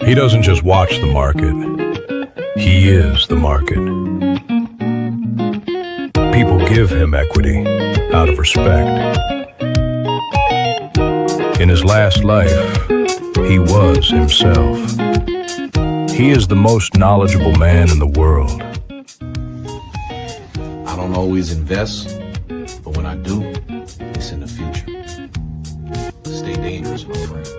He doesn't just watch the market, he is the market. People give him equity out of respect. In his last life, he was himself. He is the most knowledgeable man in the world. I don't always invest, but when I do, it's in the future. Stay dangerous, my friends.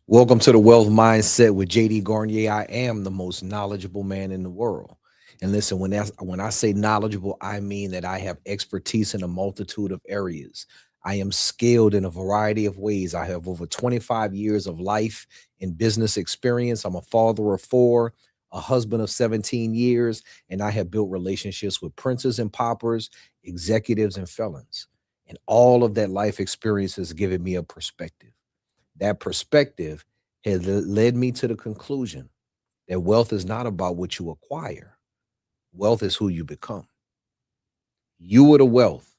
Welcome to the Wealth Mindset with JD Garnier. I am the most knowledgeable man in the world. And listen, when I say knowledgeable, I mean that I have expertise in a multitude of areas. I am skilled in a variety of ways. I have over 25 years of life and business experience. I'm a father of 4, a husband of 17 years, and I have built relationships with princes and paupers, executives and felons. And all of that life experience has given me a perspective. That perspective has led me to the conclusion that wealth is not about what you acquire. Wealth is who you become. You are the wealth.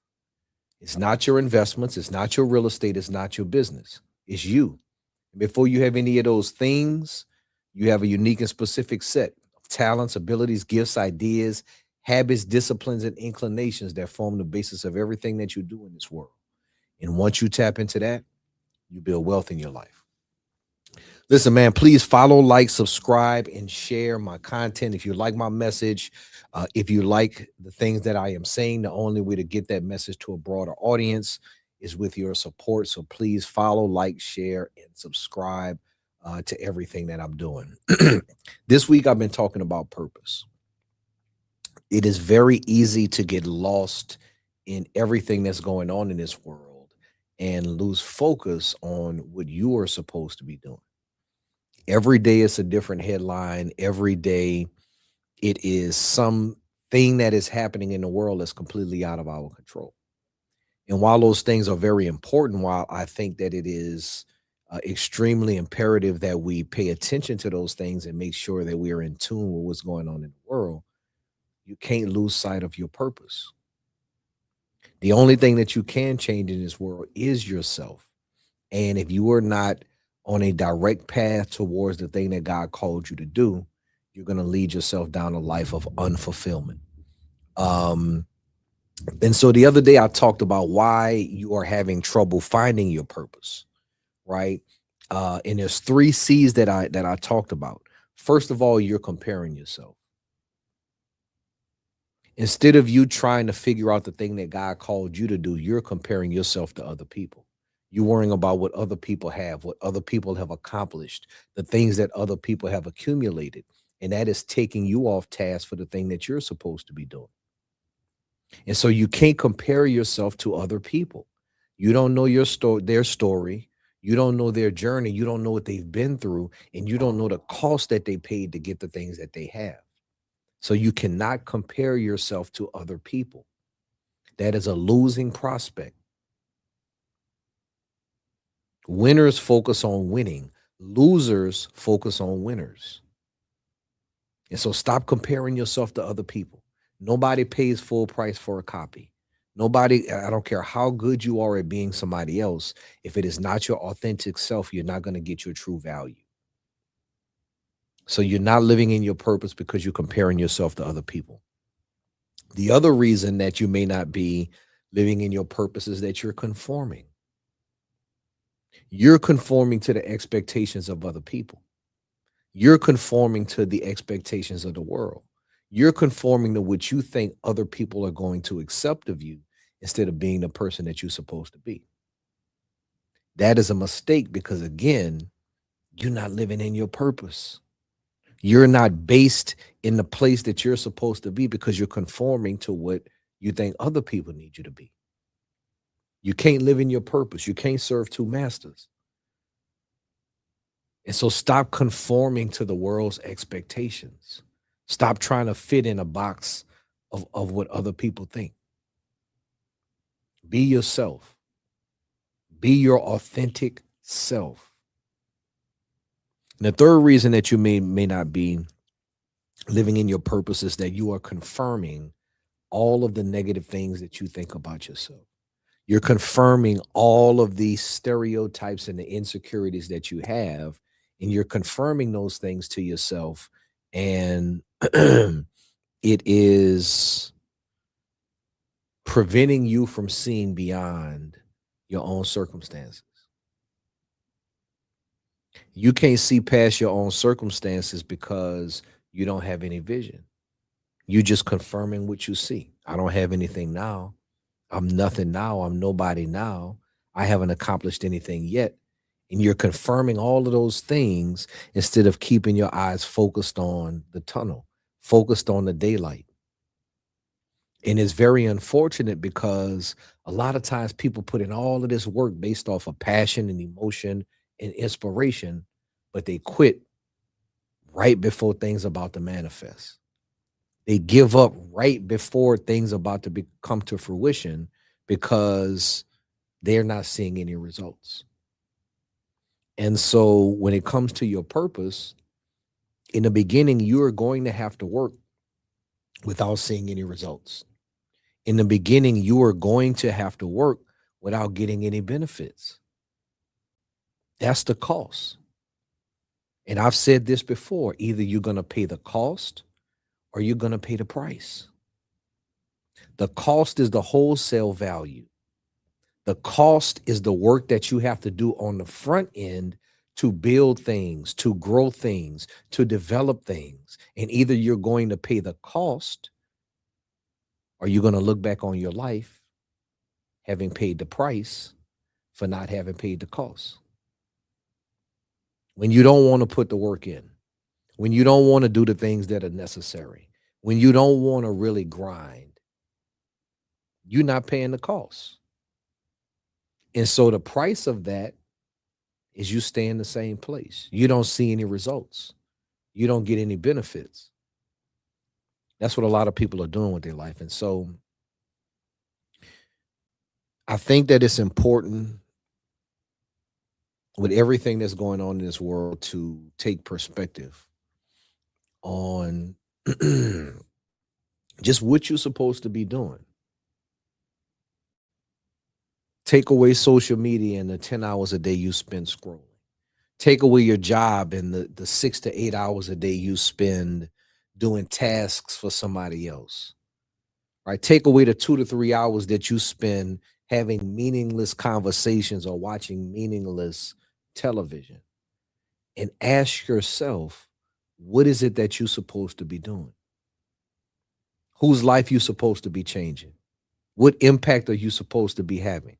It's not your investments. It's not your real estate. It's not your business. It's you. Before you have any of those things, you have a unique and specific set of talents, abilities, gifts, ideas, habits, disciplines, and inclinations that form the basis of everything that you do in this world. And once you tap into that, you build wealth in your life. Listen, man, please follow, like, subscribe, and share my content. If you like my message, if you like the things that I am saying, the only way to get that message to a broader audience is with your support. So please follow, like, share, and subscribe to everything that I'm doing. This week, I've been talking about purpose. It is very easy to get lost in everything that's going on in this world and lose focus on what you are supposed to be doing. Every day it's a different headline. Every day it is something that is happening in the world that's completely out of our control. And while those things are very important, while I think that it is extremely imperative that we pay attention to those things and make sure that we are in tune with what's going on in the world, you can't lose sight of your purpose. The only thing that you can change in this world is yourself. And if you are not on a direct path towards the thing that God called you to do, you're going to lead yourself down a life of unfulfillment. And so the other day I talked about why you are having trouble finding your purpose, right? And there's 3 C's that I talked about. First of all, you're comparing yourself. Instead of you trying to figure out the thing that God called you to do, you're comparing yourself to other people. You're worrying about what other people have, what other people have accomplished, the things that other people have accumulated. And that is taking you off task for the thing that you're supposed to be doing. And so you can't compare yourself to other people. You don't know their story. You don't know their journey. You don't know what they've been through. And you don't know the cost that they paid to get the things that they have. So you cannot compare yourself to other people. That is a losing prospect. Winners focus on winning. Losers focus on winners. And so stop comparing yourself to other people. Nobody pays full price for a copy. Nobody, I don't care how good you are at being somebody else. If it is not your authentic self, you're not going to get your true value. So you're not living in your purpose because you're comparing yourself to other people. The other reason that you may not be living in your purpose is that you're conforming. You're conforming to the expectations of other people. You're conforming to the expectations of the world. You're conforming to what you think other people are going to accept of you instead of being the person that you're supposed to be. That is a mistake because, again, you're not living in your purpose. You're not based in the place that you're supposed to be because you're conforming to what you think other people need you to be. You can't live in your purpose. You can't serve 2 masters. And so stop conforming to the world's expectations. Stop trying to fit in a box of what other people think. Be yourself. Be your authentic self. And the third reason that you may not be living in your purpose is that you are confirming all of the negative things that you think about yourself. You're confirming all of these stereotypes and the insecurities that you have, and you're confirming those things to yourself. And it is preventing you from seeing beyond your own circumstances. You can't see past your own circumstances because you don't have any vision. You just confirming what you see. I don't have anything now. I'm nothing now. I'm nobody now. I haven't accomplished anything yet. And you're confirming all of those things instead of keeping your eyes focused on the tunnel, focused on the daylight. And it's very unfortunate because a lot of times people put in all of this work based off of passion and emotion and inspiration, but they quit right before things about to manifest. They give up right before things about to come to fruition because they're not seeing any results. And so when it comes to your purpose, in the beginning, you are going to have to work without seeing any results. In the beginning, you are going to have to work without getting any benefits. That's the cost. And I've said this before, either you're going to pay the cost or you're going to pay the price. The cost is the wholesale value. The cost is the work that you have to do on the front end to build things, to grow things, to develop things. And either you're going to pay the cost or you're going to look back on your life having paid the price for not having paid the cost. When you don't want to put the work in, when you don't want to do the things that are necessary, when you don't want to really grind, you're not paying the cost. And so the price of that is you stay in the same place. You don't see any results. You don't get any benefits. That's what a lot of people are doing with their life. And so I think that it's important with everything that's going on in this world to take perspective on just what you're supposed to be doing. Take away social media and the 10 hours a day you spend scrolling. Take away your job and the 6 to 8 hours a day you spend doing tasks for somebody else. Right? Take away the 2 to 3 hours that you spend having meaningless conversations or watching meaningless television. And ask yourself, what is it that you're supposed to be doing? Whose life you supposed to be changing? What impact are you supposed to be having?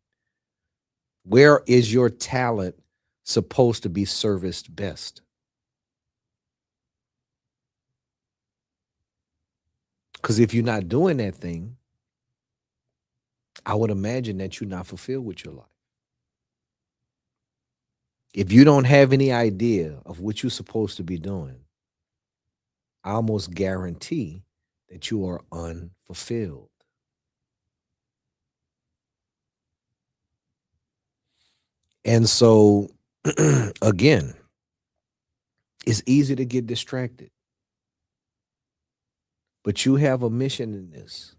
Where is your talent supposed to be serviced best? Because if you're not doing that thing, I would imagine that you're not fulfilled with your life. If you don't have any idea of what you're supposed to be doing, I almost guarantee that you are unfulfilled. And so, again, it's easy to get distracted. But you have a mission in this.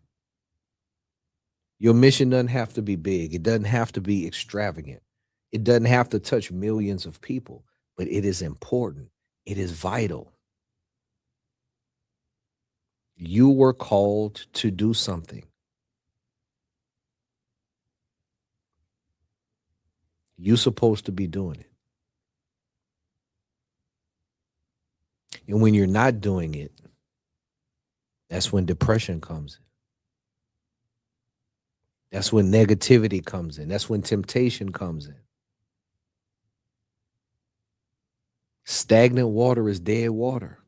Your mission doesn't have to be big. It doesn't have to be extravagant. It doesn't have to touch millions of people, but it is important. It is vital. You were called to do something. You're supposed to be doing it. And when you're not doing it, that's when depression comes in. That's when negativity comes in. That's when temptation comes in. Stagnant water is dead water.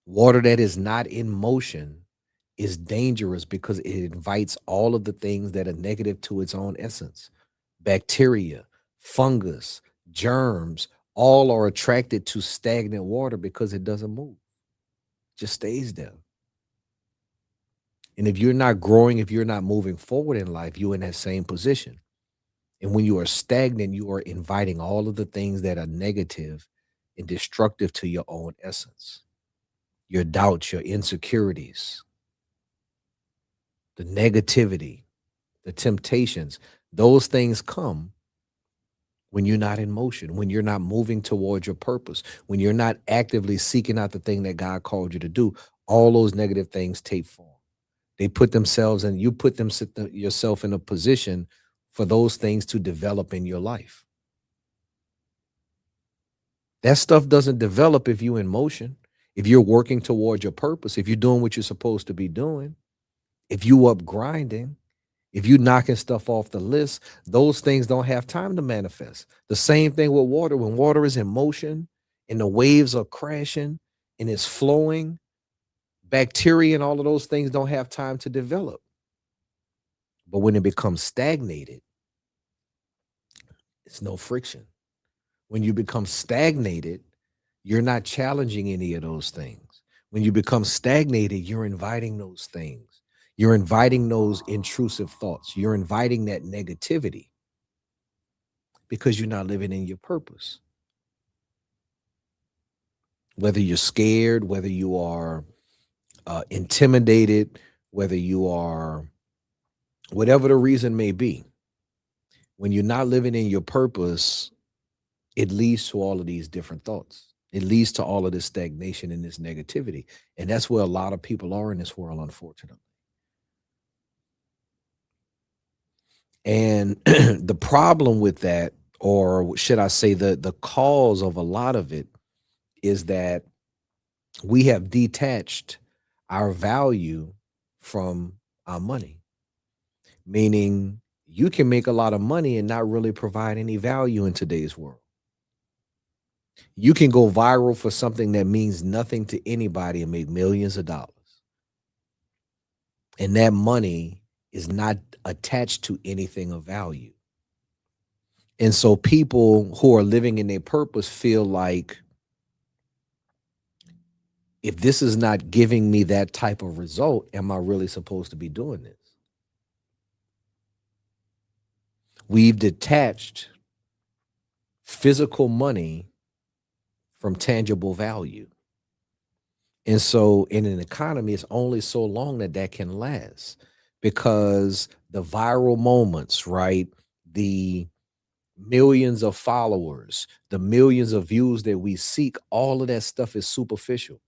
Water that is not in motion is dangerous because it invites all of the things that are negative to its own essence. Bacteria, fungus, germs, all are attracted to stagnant water because it doesn't move. It just stays there. And if you're not growing, if you're not moving forward in life, you're in that same position. And when you are stagnant, you are inviting all of the things that are negative and destructive to your own essence. Your doubts, your insecurities, the negativity, the temptations, those things come when you're not in motion, when you're not moving towards your purpose, when you're not actively seeking out the thing that God called you to do. All those negative things take form. They put themselves and you put yourself in a position for those things to develop in your life. That stuff doesn't develop if you're in motion, if you're working towards your purpose, if you're doing what you're supposed to be doing, if you up grinding, if you knocking stuff off the list, those things don't have time to manifest. The same thing with water. When water is in motion and the waves are crashing and it's flowing, bacteria and all of those things don't have time to develop. But when it becomes stagnated, it's no friction. When you become stagnated, you're not challenging any of those things. When you become stagnated, you're inviting those things. You're inviting those intrusive thoughts. You're inviting that negativity because you're not living in your purpose. Whether you're scared, whether you are intimidated, whether you are, whatever the reason may be, when you're not living in your purpose, it leads to all of these different thoughts. It leads to all of this stagnation and this negativity. And that's where a lot of people are in this world, unfortunately. And the problem with that, or should I say the cause of a lot of it, is that we have detached our value from our money. Meaning you can make a lot of money and not really provide any value in today's world. You can go viral for something that means nothing to anybody and make millions of dollars. And that money is not attached to anything of value. And so people who are living in their purpose feel like, if this is not giving me that type of result, am I really supposed to be doing this? We've detached physical money from tangible value. And so in an economy, it's only so long that can last, because the viral moments, right? The millions of followers, the millions of views that we seek, all of that stuff is superficial.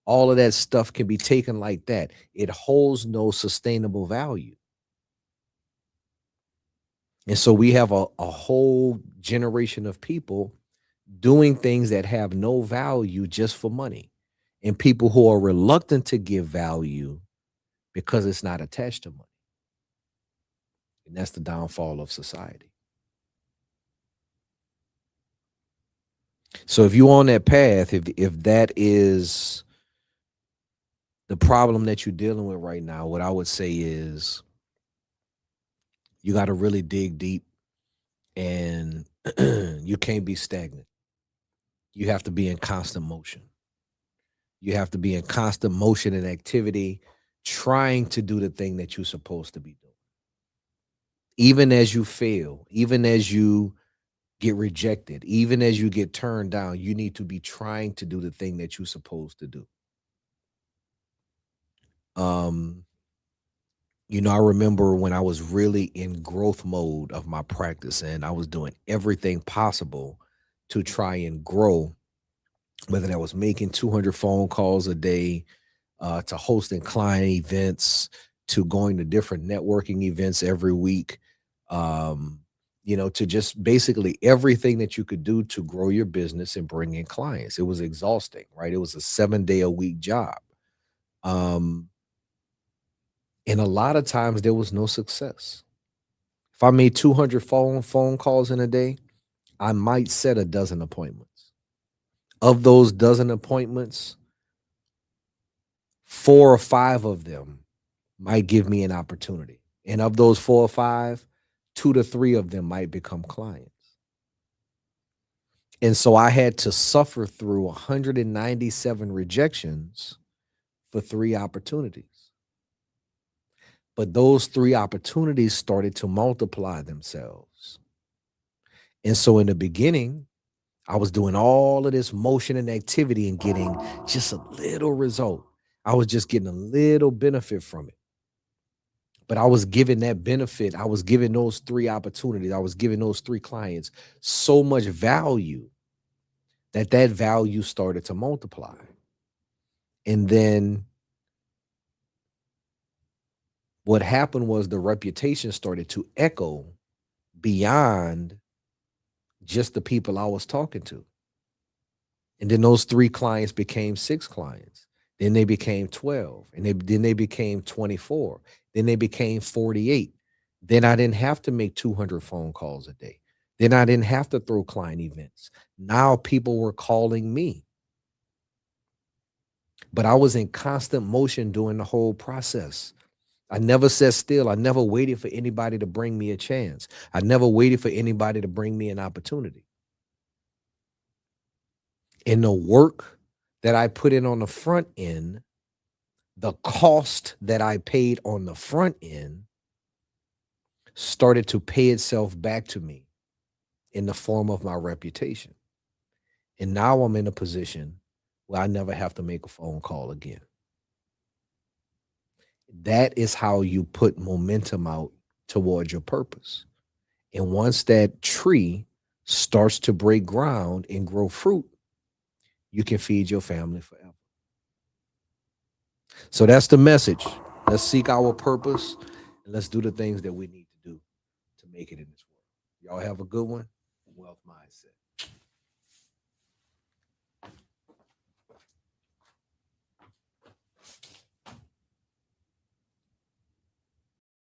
All of that stuff can be taken like that. It holds no sustainable value. And so we have a whole generation of people doing things that have no value just for money, and people who are reluctant to give value because it's not attached to money. And that's the downfall of society. So if you're on that path, if that is the problem that you're dealing with right now, what I would say is you got to really dig deep, and you can't be stagnant. You have to be in constant motion. You have to be in constant motion and activity, trying to do the thing that you're supposed to be doing. Even as you fail, even as you get rejected, even as you get turned down, you need to be trying to do the thing that you're supposed to do. I remember when I was really in growth mode of my practice, and I was doing everything possible to try and grow, whether that was making 200 phone calls a day, to hosting client events, to going to different networking events every week, to just basically everything that you could do to grow your business and bring in clients. It was exhausting, right? It was a 7-day-a-week job. And a lot of times there was no success. If I made 200 phone calls in a day, I might set a dozen appointments. Of those dozen appointments, 4 or 5 of them might give me an opportunity. And of those 4 or 5, 2 to 3 of them might become clients. And so I had to suffer through 197 rejections for 3 opportunities. But those 3 opportunities started to multiply themselves. And so in the beginning, I was doing all of this motion and activity and getting just a little result. I was just getting a little benefit from it. But I was giving that benefit. I was giving those 3 opportunities. I was giving those 3 clients so much value that value started to multiply. And then what happened was the reputation started to echo beyond just the people I was talking to. And then those 3 clients became 6 clients. Then they became 12. And then they became 24. Then they became 48. Then I didn't have to make 200 phone calls a day. Then I didn't have to throw client events. Now people were calling me. But I was in constant motion during the whole process. I never sat still. I never waited for anybody to bring me a chance. I never waited for anybody to bring me an opportunity. And the work that I put in on the front end, the cost that I paid on the front end started to pay itself back to me in the form of my reputation. And now I'm in a position where I never have to make a phone call again. That is how you put momentum out towards your purpose. And once that tree starts to break ground and grow fruit, you can feed your family forever. So that's the message. Let's seek our purpose and let's do the things that we need to do to make it in this world. Y'all have a good one. Wealth Mindset.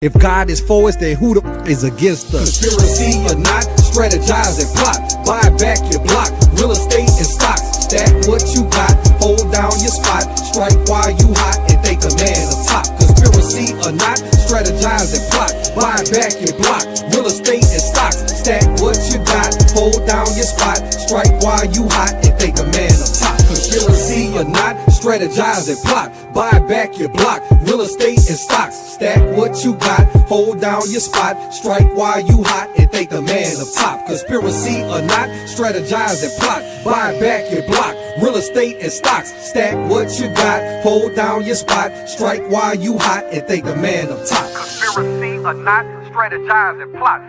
If God is for us, then who is against us? Conspiracy or not, strategize and plot. Buy back your block, real estate and stocks. Stack what you got, hold down your spot. Strike while you hot and think the man up top. Conspiracy or not, strategize and plot. Buy back your block, real estate and stocks. Stack what you got, hold down your spot. Strike while you hot and think the man up top. Conspiracy or not, strategize and plot. Buy back your block, real estate and stocks. Stack what you got, hold down your spot. Strike while you hot and think the man up top. Conspiracy or not, strategize and plot. Buy back your block, real estate and stocks. Stack what you got, hold down your spot. Strike while you hot and think the man up top. Conspiracy or not, strategize and plot.